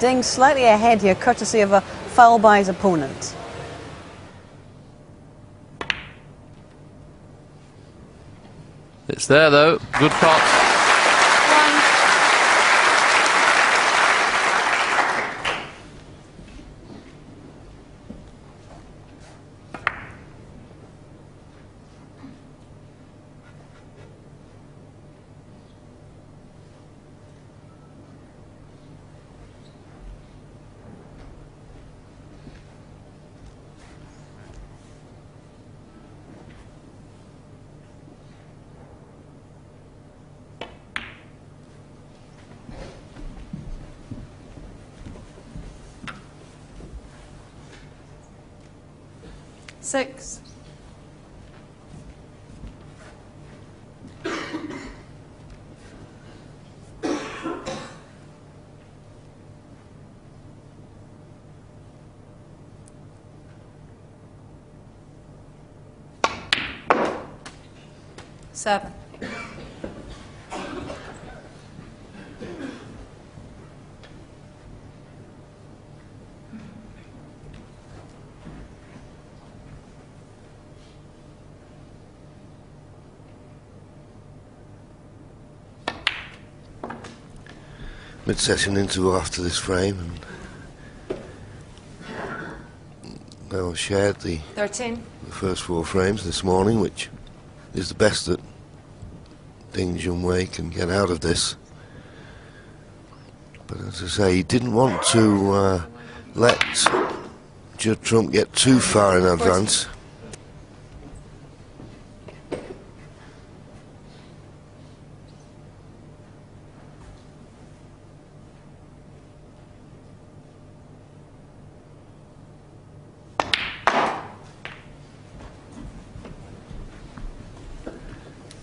Ding slightly ahead here, courtesy of a foul by his opponent. It's there though, good pot. Six. Seven. Mid-session interval after this frame, and they'll shared the 13. The first 4 frames this morning, which is the best that 딩전휘vs트럼프 can get out of this. But as I say, he didn't want to let Trump get too far in advance.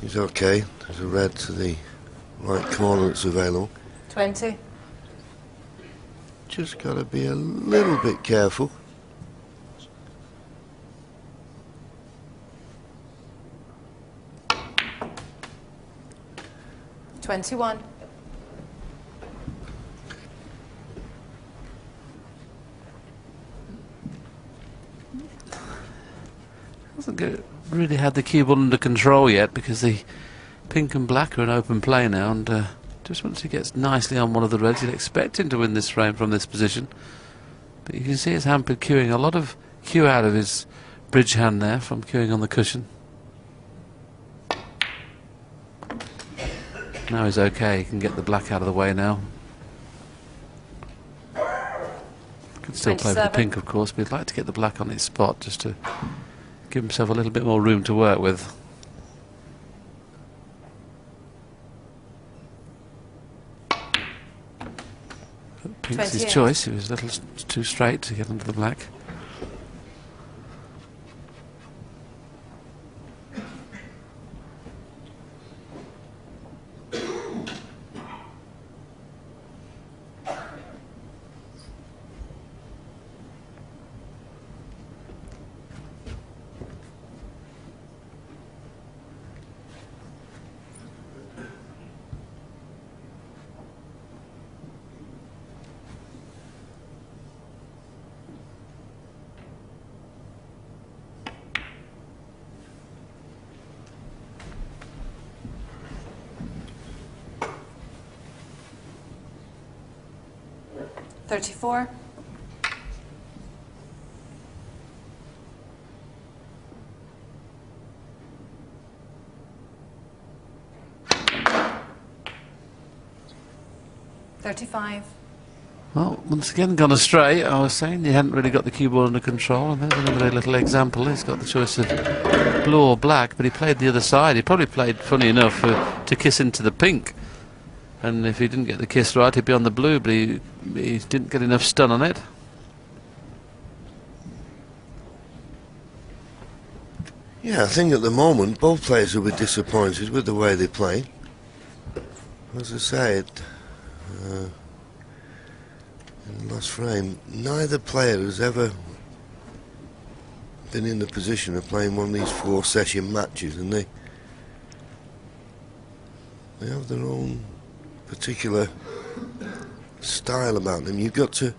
He's okay. There's a red to the right corner that's available. 20. Just got to be a little bit careful. $21. Hasn't really had the cue ball under control yet, because the pink and black are in open play now, and just once he gets nicely on one of the reds, you'd expect him to win this frame from this position. But you can see he's hampered cueing a lot of cue out of his bridge hand there from cueing on the cushion. Now he's okay, he can get the black out of the way now. Could still play with the pink, of course, but he'd like to get the black on its spot just to give himself a little bit more room to work with. Pink's his choice. He was a little too straight to get under the black. $34. $35. Well, once again gone astray. I was saying he hadn't really got the cue ball under control, and there's another little example. He's got the choice of blue or black, but he played the other side. He probably played, funny enough, to kiss into the pink. And if he didn't get the kiss right, he'd be on the blue, but he didn't get enough stun on it. Yeah, I think at the moment both players will be disappointed with the way they play. As I said, in the last frame, neither player has ever been in the position of playing one of these 4-session matches, and they have their own particular style about them. You've got to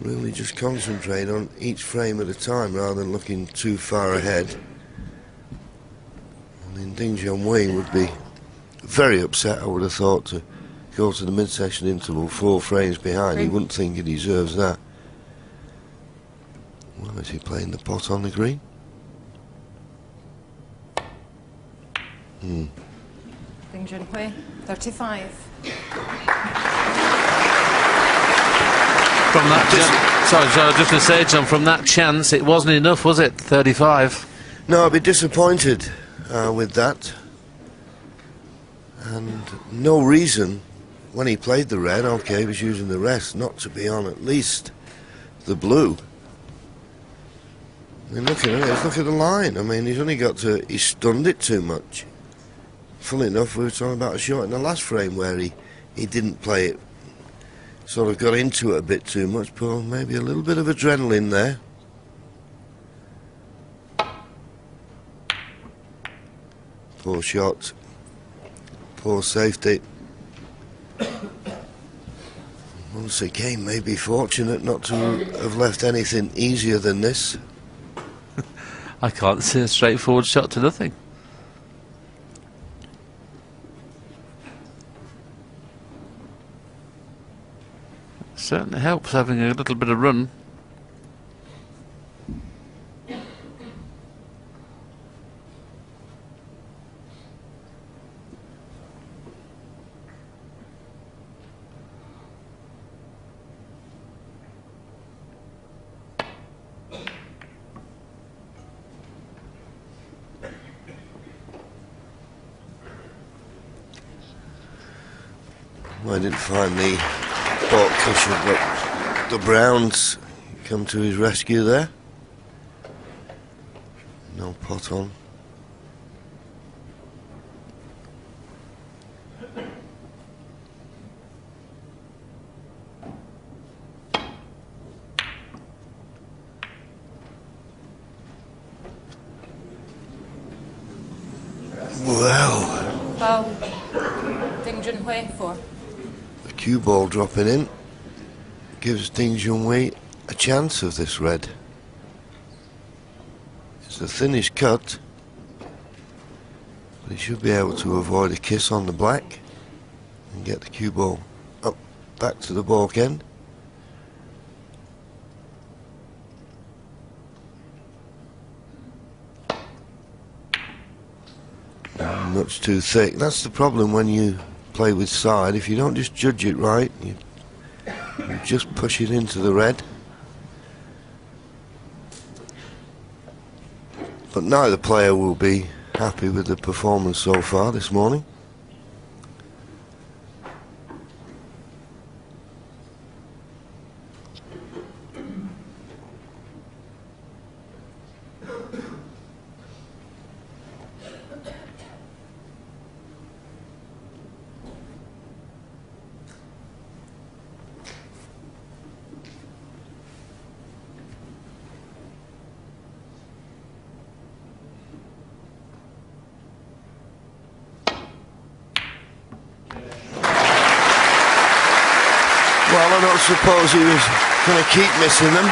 really just concentrate on each frame at a time rather than looking too far ahead. I mean, 딩전휘vs트럼프 would be very upset, I would have thought, to go to the mid-session interval 4 frames behind. He wouldn't think he deserves that. Well, is he playing the pot on the green? 딩전휘vs트럼프 35. From that, sorry, just to say, John, from that chance, it wasn't enough, was it? 35. No, I'd be disappointed with that. And no reason, when he played the red, okay, he was using the rest, not to be on at least the blue. I mean, look at it, look at the line. I mean, he's only got to, he stunned it too much. Funnily enough, we were talking about a shot in the last frame where he didn't play it, sort of got into it a bit too much, but maybe a little bit of adrenaline there. Poor shot, poor safety. Once again, maybe fortunate not to have left anything easier than this. I can't see a straightforward shot to nothing. Certainly helps having a little bit of run. Well, I didn't find the ball cushion, but the Browns come to his rescue there. No pot on. Wow. 딩전휘vs트럼프 4. The cue ball dropping in gives 딩전휘vs트럼프 a chance of this red. It's the thinnest cut, but he should be able to avoid a kiss on the black and get the cue ball up back to the balk end. Much too thick. That's the problem when you play with side. If you don't just judge it right, you just push it into the red. But neither player will be happy with the performance so far this morning. Well, I don't suppose he was going to keep missing them.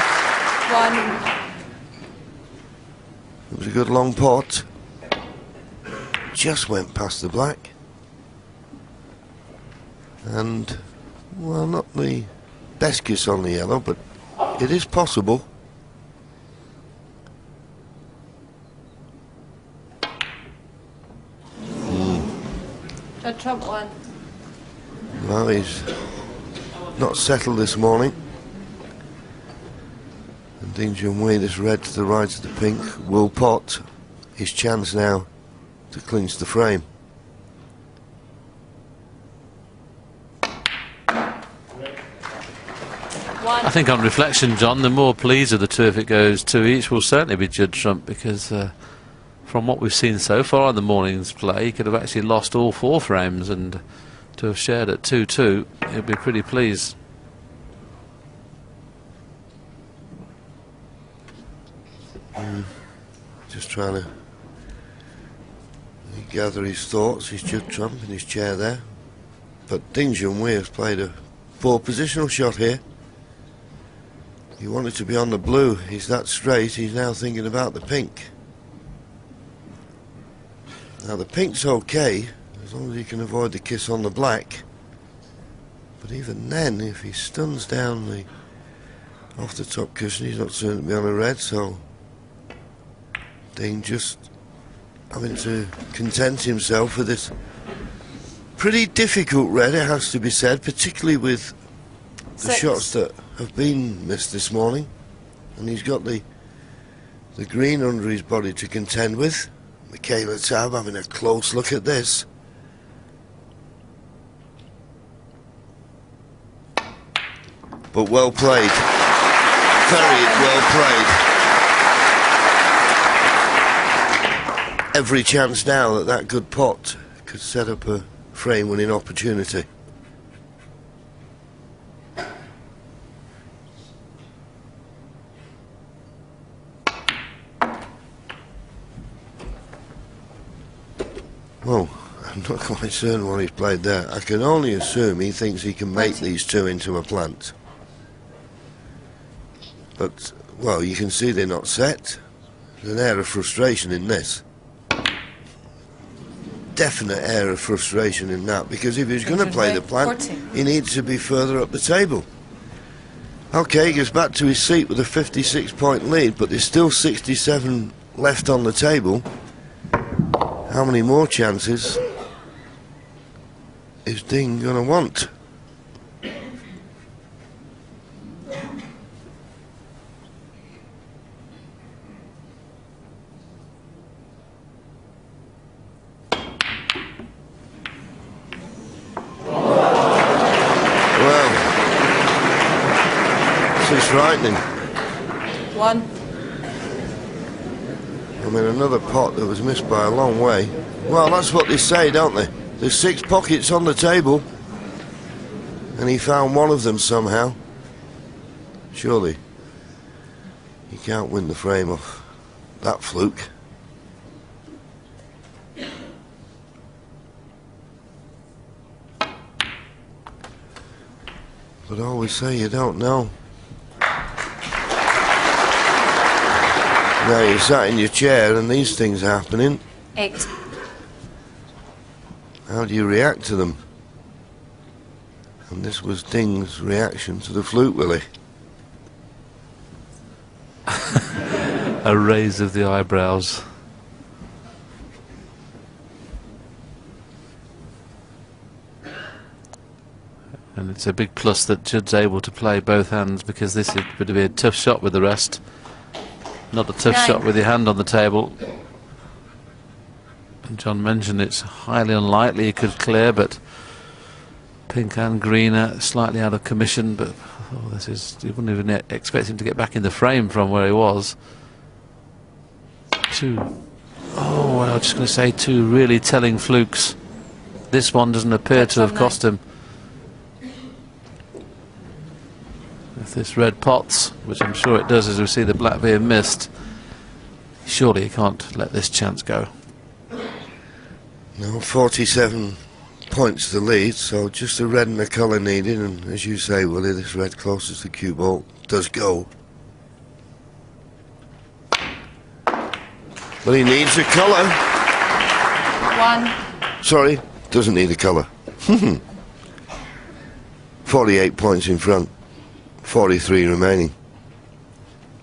1. It was a good long pot. Just went past the black. And, well, not the best kiss on the yellow, but it is possible. Trump 1. Well, he's not settled this morning. And 딩전휘vs트럼프, this red to the right of the pink, will pot his chance now to clinch the frame. I think on reflection, John, the more pleased of the two if it goes 2 each will certainly be Judd Trump, because from what we've seen so far in the morning's play, he could have actually lost all 4 frames, and to have shared at 2-2, he'll be pretty pleased. Just trying to gather his thoughts. He's Judd Trump in his chair there. But 딩전휘vs트럼프 has played a poor positional shot here. He wanted to be on the blue. He's that straight. He's now thinking about the pink. Now the pink's okay as long as he can avoid the kiss on the black. But even then, if he stuns down the off the top cushion, he's not soon to be on a red. So Ding just having to content himself with this pretty difficult red, it has to be said, particularly with the 6. shots that have been missed this morning. And he's got the green under his body to contend with. Michaela Tab having a close look at this. But well played. Very well played. Every chance now that good pot could set up a frame-winning opportunity. Well, I'm not quite certain what he's played there. I can only assume he thinks he can make these two into a plant. But, well, you can see they're not set. There's an air of frustration in this. Definite air of frustration in that, because if he's going to play the plant, he needs to be further up the table. Okay, he gets back to his seat with a 56-point lead, but there's still 67 left on the table. How many more chances is Ding going to want? Well, this is frightening. 1. I mean, another pot that was missed by a long way. Well, that's what they say, don't they? There's 6 pockets on the table, and he found one of them somehow. Surely, he can't win the frame off that fluke. But I always say you don't know. Now you're sat in your chair and these things are happening. 8. How do you react to them? And this was Ding's reaction to the flute, Willie. A raise of the eyebrows. And it's a big plus that Judd's able to play both hands, because this would be a tough shot with the rest. Not a tough 9. shot with your hand on the table. And John mentioned it's highly unlikely he could clear, but pink and green are slightly out of commission. But oh, this is, you wouldn't even expect him to get back in the frame from where he was. 2. Oh, well, I was just going to say 2 really telling flukes. This one doesn't appear to have cost him. If this red pots, which I'm sure it does as we see the black being missed, surely he can't let this chance go. No, 47 points to lead, so just a red and a colour needed, and as you say, Willie, this red closest to cue ball does go. But he needs a colour. 1. Sorry, doesn't need a colour. 48 points in front, 43 remaining.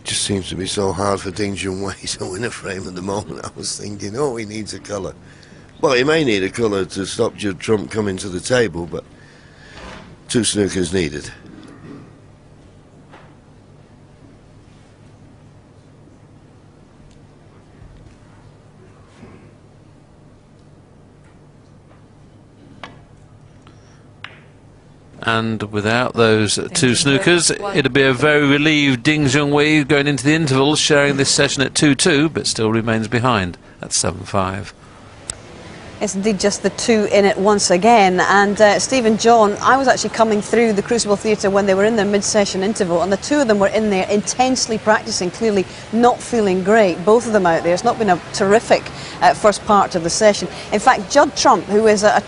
Just seems to be so hard for 딩전휘vs트럼프 to win a frame at the moment. I was thinking, oh, he needs a colour. Well, he may need a colour to stop Judd Trump coming to the table, but 2 snookers needed. And without those 2 snookers, it'd be a very relieved 딩전휘vs트럼프 going into the intervals, sharing this session at 2-2, but still remains behind at 7-5. It's indeed just the 2 in it once again. And Stephen, John, I was actually coming through the Crucible Theatre when they were in their mid-session interval, and the 2 of them were in there intensely practising, clearly not feeling great, both of them out there. It's not been a terrific first part of the session. In fact, Judd Trump, who is a